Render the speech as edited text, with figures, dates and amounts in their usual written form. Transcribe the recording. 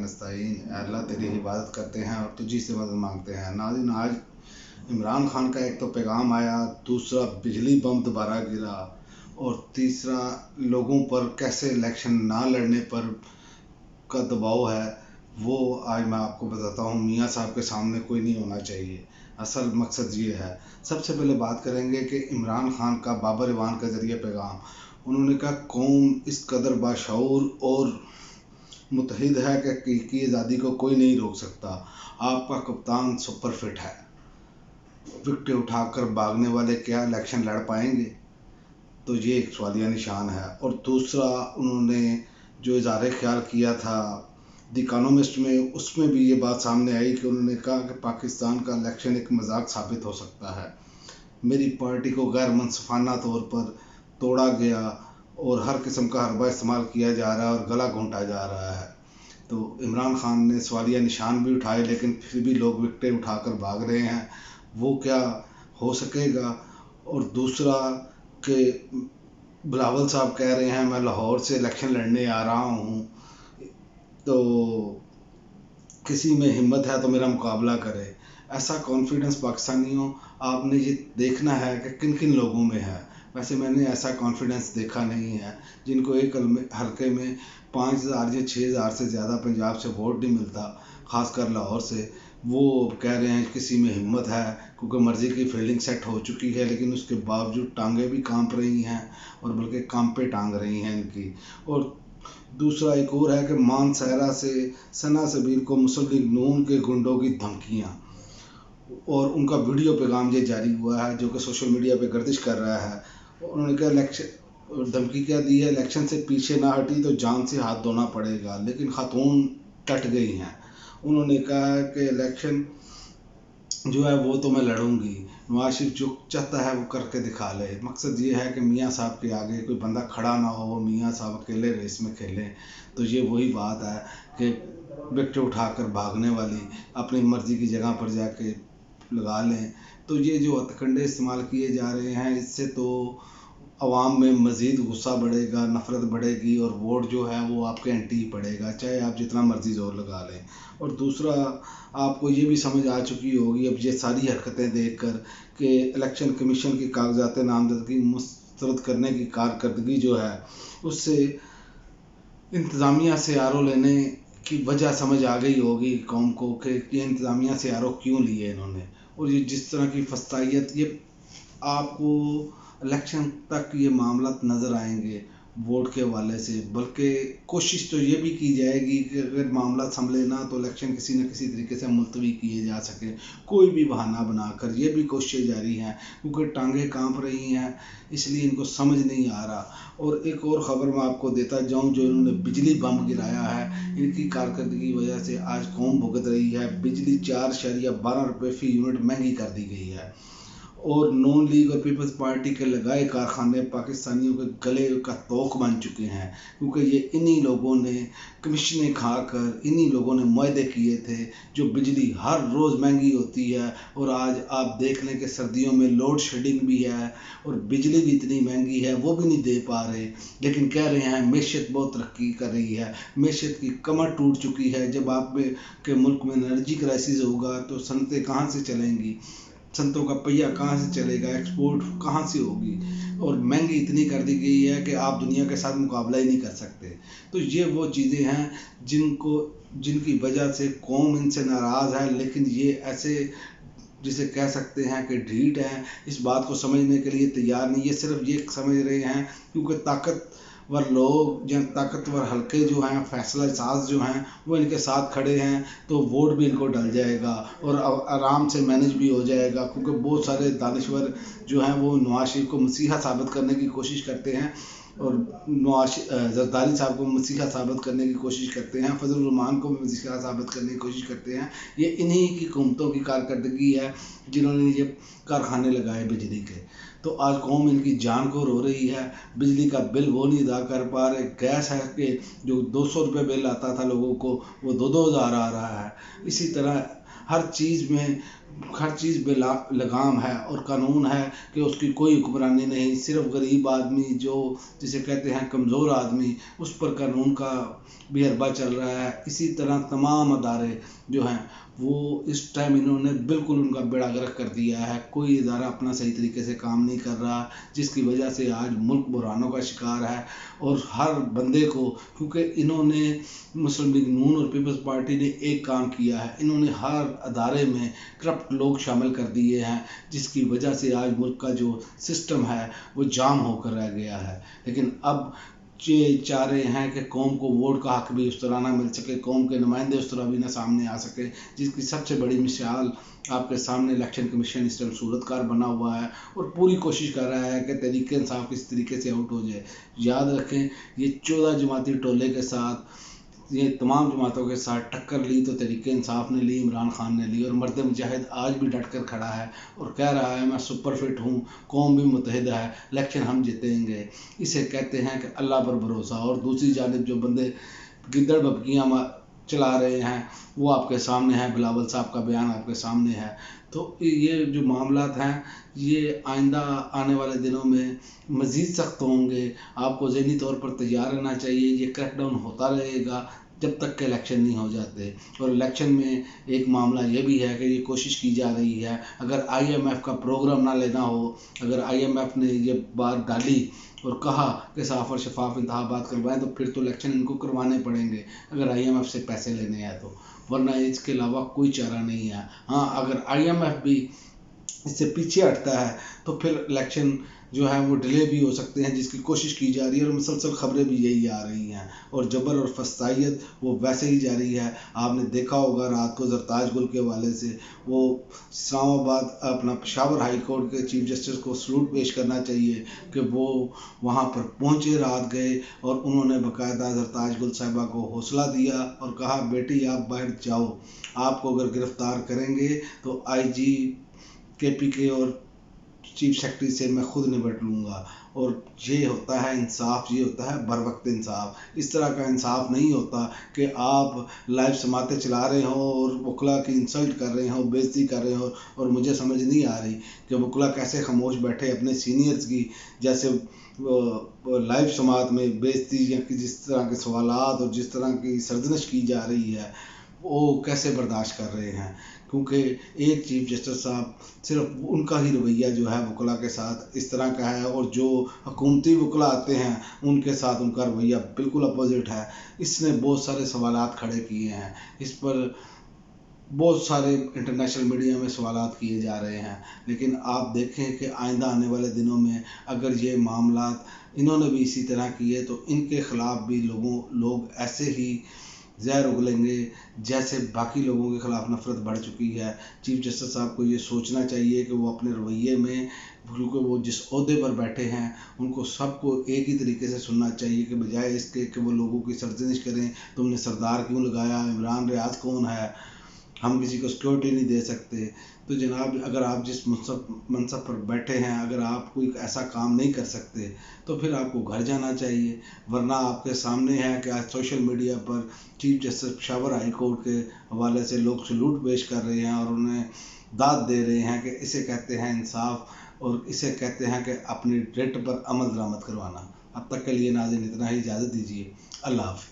नस्तईन, अल्लाह तेरी इबादत करते हैं और तुझी से मदद मांगते हैं। नाज़रीन, आज इमरान खान का एक तो पैगाम आया, दूसरा बिजली बम दोबारा गिरा, और तीसरा लोगों पर कैसे इलेक्शन ना लड़ने पर का दबाव है, वो आज मैं आपको बताता हूँ। मियाँ साहब के सामने कोई नहीं होना चाहिए। असल मकसद ये है। सबसे पहले बात करेंगे कि इमरान खान का बाबर इवान के ज़रिए पैगाम। उन्होंने कहा कौम इस कदर बाशऊर और मुतहिद है कि आज़ादी को कोई नहीं रोक सकता। आपका कप्तान सुपर फिट है। विकेट उठाकर भागने वाले क्या इलेक्शन लड़ पाएंगे? तो ये एक सवालिया निशान है। और दूसरा, उन्होंने जो इज़हार ख्याल किया था द इकोनॉमिस्ट में, उसमें भी ये बात सामने आई कि उन्होंने कहा कि पाकिस्तान का इलेक्शन एक मजाक साबित हो सकता है। मेरी पार्टी को गैर मुनसिफाना तौर पर तोड़ा गया और हर किस्म का हरबा इस्तेमाल किया जा रहा है और गला घोंटा जा रहा है। तो इमरान खान ने सवालिया निशान भी उठाए, लेकिन फिर भी लोग विकेटें उठाकर भाग रहे हैं। वो क्या हो सकेगा? और दूसरा कि बिलावल साहब कह रहे हैं मैं लाहौर से इलेक्शन लड़ने आ रहा हूँ, तो किसी में हिम्मत है तो मेरा मुकाबला करे। ऐसा कॉन्फिडेंस पाकिस्तानियों आपने ये देखना है कि किन किन लोगों में है। वैसे मैंने ऐसा कॉन्फिडेंस देखा नहीं है। जिनको एक हल्के में 5,000 या 6,000 से ज़्यादा पंजाब से वोट नहीं मिलता, ख़ासकर लाहौर से, वो कह रहे हैं किसी में हिम्मत है, क्योंकि मर्ज़ी की फील्डिंग सेट हो चुकी है। लेकिन उसके बावजूद टांगें भी कांप रही हैं, और बल्कि कांपे टांग रही हैं इनकी। और दूसरा एक और है कि मान सहरा से सना सबीर को मुस्लिम लीग नून के गुंडों की धमकियाँ, और उनका वीडियो पैगाम ये जारी हुआ है जो कि सोशल मीडिया पे गर्दिश कर रहा है। उन्होंने कहा इलेक्शन धमकी क्या दी है, इलेक्शन से पीछे ना हटी तो जान से हाथ धोना पड़ेगा। लेकिन खातून टट गई हैं। उन्होंने कहा है कि इलेक्शन जो है वो तो मैं लड़ूंगी, नवाज शरीफ जो चाहता है वो करके दिखा ले। मकसद ये है कि मियाँ साहब के आगे कोई बंदा खड़ा ना हो, मियाँ साहब अकेले रेस में खेलें। तो ये वही बात है कि विकेट उठाकर भागने वाली अपनी मर्ज़ी की जगह पर जाके लगा लें। तो ये जो हथकंडे इस्तेमाल किए जा रहे हैं, इससे तो अवाम में मज़ीद गुस्सा बढ़ेगा, नफ़रत बढ़ेगी, और वोट जो है वो आपके एंटी ही पड़ेगा, चाहे आप जितना मर्ज़ी ज़ोर लगा लें। और दूसरा, आपको ये भी समझ आ चुकी होगी अब ये सारी हरकतें देखकर कि इलेक्शन कमीशन की कागजात नामजदगी मुस्तरद करने की कारकर्दगी जो है, उससे इंतज़ामिया से आर.ओ. लेने की वजह समझ आ गई होगी कौम को कि ये इंतज़ामिया से आर.ओ. क्यों लिए इन्होंने। और ये जिस तरह की फस्तायत, ये आपको इलेक्शन तक ये मामला नज़र आएंगे वोट के हवाले से। बल्कि कोशिश तो ये भी की जाएगी कि अगर मामला संभले ना तो इलेक्शन किसी न किसी तरीके से मुलतवी किए जा सके, कोई भी बहाना बनाकर। ये भी कोशिशें जारी हैं, क्योंकि टांगें कांप रही हैं, इसलिए इनको समझ नहीं आ रहा। और एक और ख़बर मैं आपको देता जाऊं, जो इन्होंने बिजली बम गिराया है, इनकी कारकर्दगी की वजह से आज कौम भुगत रही है। बिजली 4.12 रुपये फ़ी यूनिट महंगी कर दी गई है। और नून लीग और पीपल्स पार्टी के लगाए कारखाने पाकिस्तानियों के गले का तोख बन चुके हैं, क्योंकि ये इन्हीं लोगों ने कमीशनें खाकर, इन्हीं लोगों ने मुआहदे किए थे। जो बिजली हर रोज़ महंगी होती है, और आज आप देख लें कि सर्दियों में लोड शेडिंग भी है और बिजली भी इतनी महंगी है, वो भी नहीं दे पा रहे। लेकिन कह रहे हैं मैशत बहुत तरक्की कर रही है, मैशत की कमर टूट चुकी है। जब आप के मुल्क में एनर्जी क्राइसिस होगा तो सनतें कहाँ से चलेंगी, संतों का पहिया कहाँ से चलेगा, एक्सपोर्ट कहाँ से होगी। और महंगी इतनी कर दी गई है कि आप दुनिया के साथ मुकाबला ही नहीं कर सकते। तो ये वो चीज़ें हैं जिनकी वजह से कौम इनसे नाराज़ है। लेकिन ये ऐसे जिसे कह सकते हैं कि ढीठ हैं, इस बात को समझने के लिए तैयार नहीं। ये सिर्फ ये समझ रहे हैं क्योंकि ताकतवर लोग या ताकतवर हल्के जो हैं, फैसला साज जो हैं, वो इनके साथ खड़े हैं, तो वोट भी इनको डल जाएगा और आराम से मैनेज भी हो जाएगा। क्योंकि बहुत सारे दानश्वर जो हैं वो नवाज शरीफ को मसीहा साबित करने की कोशिश करते हैं, और जरदारी साहब को मसीहा साबित करने की कोशिश करते हैं, फजल रहमान को मसीहा साबित करने की कोशिश करते हैं। ये इन्हीं की हुकूमतों की कारकर्दगी है जिन्होंने ये कारखाने लगाए बिजली के। तो आज कौम इनकी जान को रो रही है। बिजली का बिल वो नहीं अदा कर पा रहे। गैस है कि जो 200 रुपये बिल आता था लोगों को, वो 2-2 हज़ार आ रहा है। इसी तरह हर चीज़ में हर चीज़ बे लगाम है और कानून है कि उसकी कोई हुक्मरानी नहीं, सिर्फ गरीब आदमी जो जिसे कहते हैं कमज़ोर आदमी, उस पर कानून का भी हरबा चल रहा है। इसी तरह तमाम अदारे जो हैं वो इस टाइम इन्होंने बिल्कुल उनका बेड़ा गर्क कर दिया है। कोई इदारा अपना सही तरीके से काम नहीं कर रहा, जिसकी वजह से आज मुल्क बुरानों का शिकार है। और हर बंदे को, क्योंकि इन्होंने मुस्लिम लीग नून और पीपल्स पार्टी ने एक काम किया है, इन्होंने हर अदारे में करप्ट लोग शामिल कर दिए हैं, जिसकी वजह से आज मुल्क का जो सिस्टम है वो जाम होकर रह गया है। लेकिन अब ये चाह रहे हैं कि कौम को वोट का हक भी उस तरह ना मिल सके, कौम के नुमाइंदे उस तरह भी ना सामने आ सके, जिसकी सबसे बड़ी मिसाल आपके सामने इलेक्शन कमीशन इस टाइम सूरतकार बना हुआ है और पूरी कोशिश कर रहा है कि तहरीक इंसाफ किस तरीके से आउट हो जाए। याद रखें, ये 14 जमाती टोले के साथ, ये तमाम जमातों के साथ टक्कर ली तो तहरीक इंसाफ ने ली, इमरान खान ने ली। और मर्द मुजाहिद आज भी डट कर खड़ा है और कह रहा है मैं सुपर फिट हूँ, कौम भी मुतहद है, इलेक्शन हम जीतेंगे। इसे कहते हैं कि अल्लाह पर भरोसा। और दूसरी जानिब जो बंदे गिद्दड़ बकरियाँ चला रहे हैं वो आपके सामने है, बिलावल साहब का बयान आपके सामने है। तो ये जो मामलात हैं ये आइंदा आने वाले दिनों में मज़ीद सख्त होंगे। आपको ज़हनी तौर पर तैयार रहना चाहिए। ये क्रैकडाउन होता रहेगा जब तक के इलेक्शन नहीं हो जाते। और इलेक्शन में एक मामला ये भी है कि ये कोशिश की जा रही है, अगर IMF का प्रोग्राम ना लेना हो, अगर IMF ने ये बात डाली और कहा कि साफ और शफाफ इंतखाबात करवाएं, तो फिर तो इलेक्शन इनको करवाने पड़ेंगे अगर IMF से पैसे लेने हैं तो, वरना इसके अलावा कोई चारा नहीं है। हाँ, अगर IMF भी इससे पीछे हटता है तो फिर इलेक्शन जो है वो डिले भी हो सकते हैं, जिसकी कोशिश की जा रही है। और मुसलसल खबरें भी यही आ रही हैं और जबर और फसाइयत वो वैसे ही जारी है। आपने देखा होगा रात को जरताज गुल के हवाले से वो इस्लामाबाद अपना पेशावर हाई कोर्ट के चीफ जस्टिस को सलूट पेश करना चाहिए कि वो वहाँ पर पहुँचे, रात गए और उन्होंने बाकायदा जरताज गुल साहिबा को हौसला दिया और कहा बेटी आप बाहर जाओ, आपको अगर गिरफ्तार करेंगे तो IG KPK और चीफ सेक्रेटरी से मैं खुद निपट लूँगा। और ये होता है इंसाफ, ये होता है बर वक्त इंसाफ। इस तरह का इंसाफ नहीं होता कि आप लाइव समाते चला रहे हो और वकला की इंसल्ट कर रहे हो, बेइज्जती कर रहे हो। और मुझे समझ नहीं आ रही कि वकला कैसे खामोश बैठे अपने सीनियर्स की जैसे लाइव समात में बेइज्जती या कि जिस तरह के सवालात और जिस तरह की सर्जनिश की जा रही है वो कैसे बर्दाश्त कर रहे हैं। क्योंकि एक चीफ जस्टिस साहब, सिर्फ उनका ही रवैया जो है वकला के साथ इस तरह का है और जो हुकूमती वकला आते हैं उनके साथ उनका रवैया बिल्कुल अपोजिट है। इसने बहुत सारे सवालात खड़े किए हैं, इस पर बहुत सारे इंटरनेशनल मीडिया में सवालात किए जा रहे हैं। लेकिन आप देखें कि आइंदा आने वाले दिनों में अगर ये मामलात इन्होंने भी इसी तरह किए तो इनके ख़िलाफ़ भी लोग ऐसे ही जहर उगलेंगे जैसे बाकी लोगों के ख़िलाफ़ नफ़रत बढ़ चुकी है। चीफ जस्टिस साहब को ये सोचना चाहिए कि वो अपने रवैये में, क्योंकि वो जिस ओहदे पर बैठे हैं उनको सबको एक ही तरीके से सुनना चाहिए कि बजाय इसके कि वो लोगों की सरजनिश करें, तुमने सरदार क्यों लगाया, इमरान रियाज कौन है, हम किसी को सिक्योरिटी नहीं दे सकते। तो जनाब, अगर आप जिस मनसब पर बैठे हैं, अगर आप कोई ऐसा काम नहीं कर सकते तो फिर आपको घर जाना चाहिए। वरना आपके सामने है कि आज सोशल मीडिया पर chief justice Peshawar high court के हवाले से लोग सलूट पेश कर रहे हैं और उन्हें दाद दे रहे हैं कि इसे कहते हैं इंसाफ और इसे कहते हैं कि अपनी रिट पर अमल दरामद करवाना। अब तक के लिए नाज़रीन इतना ही, इजाज़त दीजिए। अल्लाह हाफ़िज़।